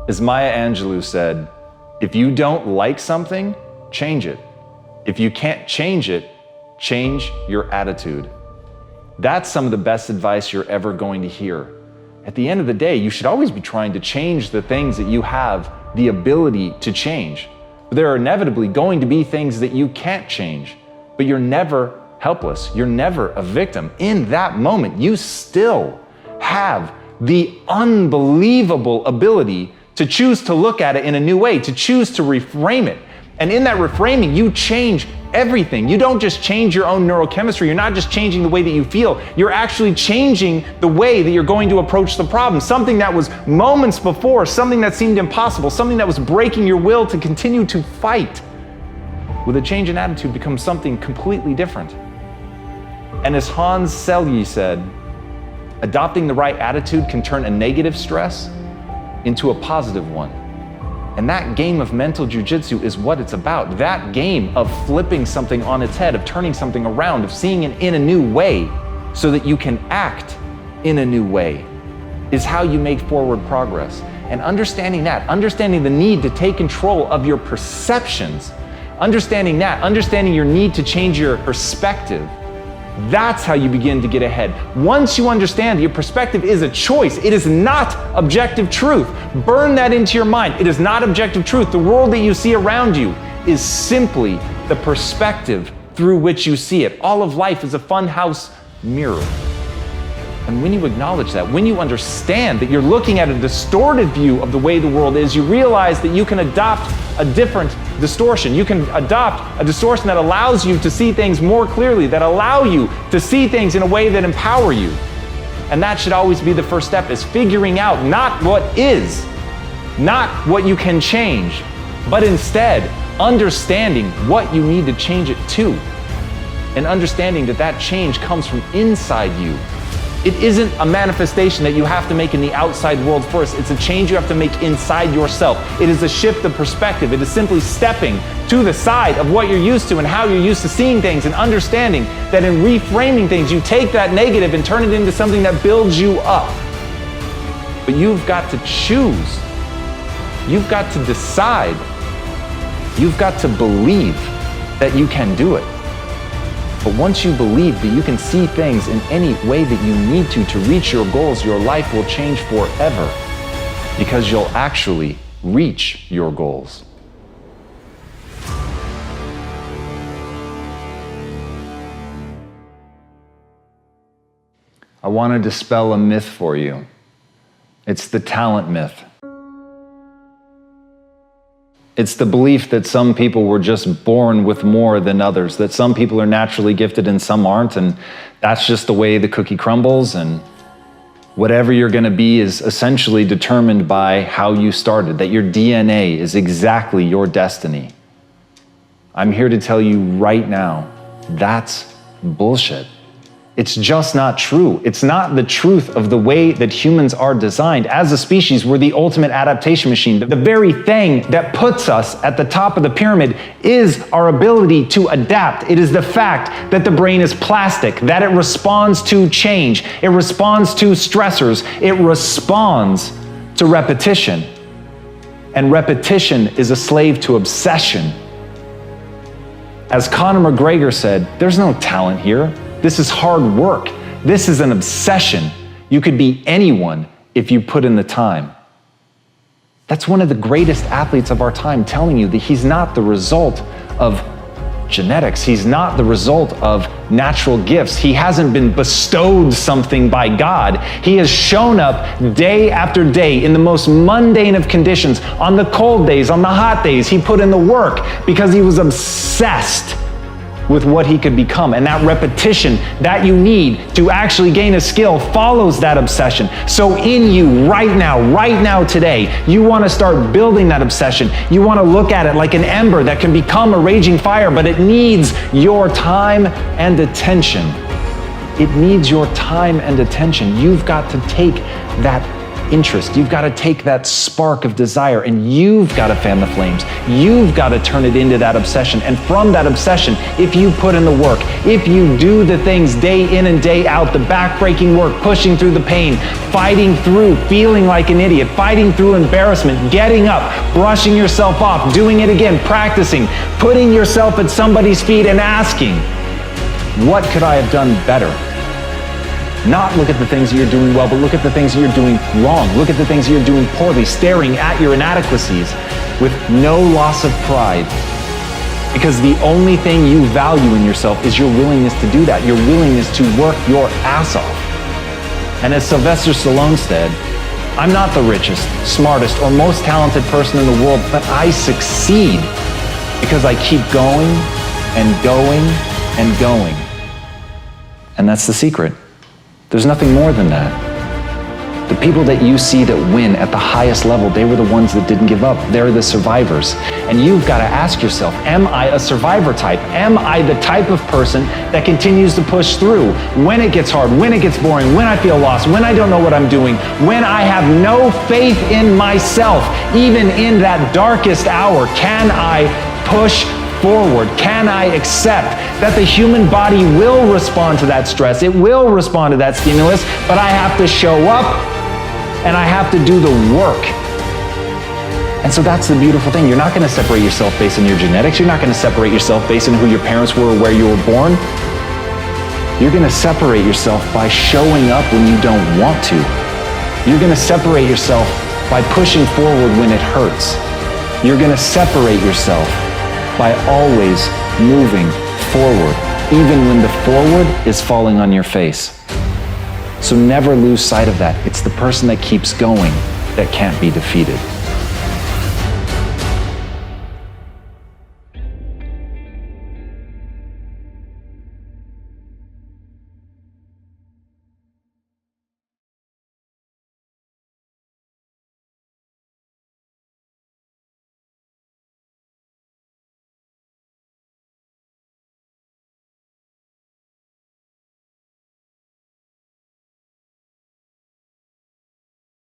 As Maya Angelou said, if you don't like something, change it. If you can't change it, change your attitude. That's some of the best advice you're ever going to hear. At the end of the day, you should always be trying to change the things that you have the ability to change. There are inevitably going to be things that you can't change, but you're never helpless. You're never a victim. In that moment, you still have the unbelievable ability to choose to look at it in a new way, to choose to reframe it. And in that reframing, you change everything. You don't just change your own neurochemistry. You're not just changing the way that you feel. You're actually changing the way that you're going to approach the problem. Something that was moments before, something that seemed impossible, something that was breaking your will to continue to fight, with a change in attitude becomes something completely different. And as Selye said, adopting the right attitude can turn a negative stress into a positive one. And that game of mental jujitsu is what it's about. That game of flipping something on its head, of turning something around, of seeing it in a new way so that you can act in a new way, is how you make forward progress. And understanding that, understanding the need to take control of your perceptions, understanding your need to change your perspective, that's how you begin to get ahead. Once you understand that your perspective is a choice, it is not objective truth. Burn that into your mind. It is not objective truth. The world that you see around you is simply the perspective through which you see it. All of life is a funhouse mirror. And when you acknowledge that, when you understand that you're looking at a distorted view of the way the world is, you realize that you can adopt a different distortion. You can adopt a distortion that allows you to see things more clearly, that allow you to see things in a way that empower you. And that should always be the first step, is figuring out not what is, not what you can change, but instead understanding what you need to change it to. And understanding that that change comes from inside you. It isn't a manifestation that you have to make in the outside world first. It's a change you have to make inside yourself. It is a shift of perspective. It is simply stepping to the side of what you're used to and how you're used to seeing things, and understanding that in reframing things, you take that negative and turn it into something that builds you up. But you've got to choose. You've got to decide. You've got to believe that you can do it. But once you believe that you can see things in any way that you need to reach your goals, your life will change forever, because you'll actually reach your goals. I want to dispel a myth for you. It's the talent myth. It's the belief that some people were just born with more than others, that some people are naturally gifted and some aren't, and that's just the way the cookie crumbles, and whatever you're going to be is essentially determined by how you started, that your DNA is exactly your destiny. I'm here to tell you right now, that's bullshit. It's just not true. It's not the truth of the way that humans are designed. As a species, we're the ultimate adaptation machine. The very thing that puts us at the top of the pyramid is our ability to adapt. It is the fact that the brain is plastic, that it responds to change, it responds to stressors, it responds to repetition. And repetition is a slave to obsession. As Conor McGregor said, there's no talent here. This is hard work. This is an obsession. You could be anyone if you put in the time. That's one of the greatest athletes of our time telling you that he's not the result of genetics. He's not the result of natural gifts. He hasn't been bestowed something by God. He has shown up day after day in the most mundane of conditions. On the cold days, on the hot days, he put in the work because he was obsessed with what he could become. And that repetition that you need to actually gain a skill follows that obsession. So in you right now, today, you want to start building that obsession. You want to look at it like an ember that can become a raging fire, but it needs your time and attention. It needs your time and attention. You've got to take that interest. You've got to take that spark of desire and you've got to fan the flames. You've got to turn it into that obsession. And from that obsession, if you put in the work, if you do the things day in and day out, the backbreaking work, pushing through the pain, fighting through, feeling like an idiot, fighting through embarrassment, getting up, brushing yourself off, doing it again, practicing, putting yourself at somebody's feet and asking, what could I have done better? Not look at the things that you're doing well, but look at the things that you're doing wrong. Look at the things that you're doing poorly, staring at your inadequacies with no loss of pride. Because the only thing you value in yourself is your willingness to do that, your willingness to work your ass off. And as Sylvester Stallone said, I'm not the richest, smartest, or most talented person in the world, but I succeed because I keep going and going and going. And that's the secret. There's nothing more than that. The people that you see that win at the highest level, they were the ones that didn't give up. They're the survivors. And you've got to ask yourself, am I a survivor type? Am I the type of person that continues to push through when it gets hard, when it gets boring, when I feel lost, when I don't know what I'm doing, when I have no faith in myself, even in that darkest hour? Can I push forward? Can I accept that the human body will respond to that stress? It will respond to that stimulus, but I have to show up and I have to do the work. And so that's the beautiful thing. You're not going to separate yourself based on your genetics. You're not going to separate yourself based on who your parents were or where you were born. You're going to separate yourself by showing up when you don't want to. You're going to separate yourself by pushing forward when it hurts. You're going to separate yourself by always moving forward, even when the forward is falling on your face. So never lose sight of that. It's the person that keeps going that can't be defeated.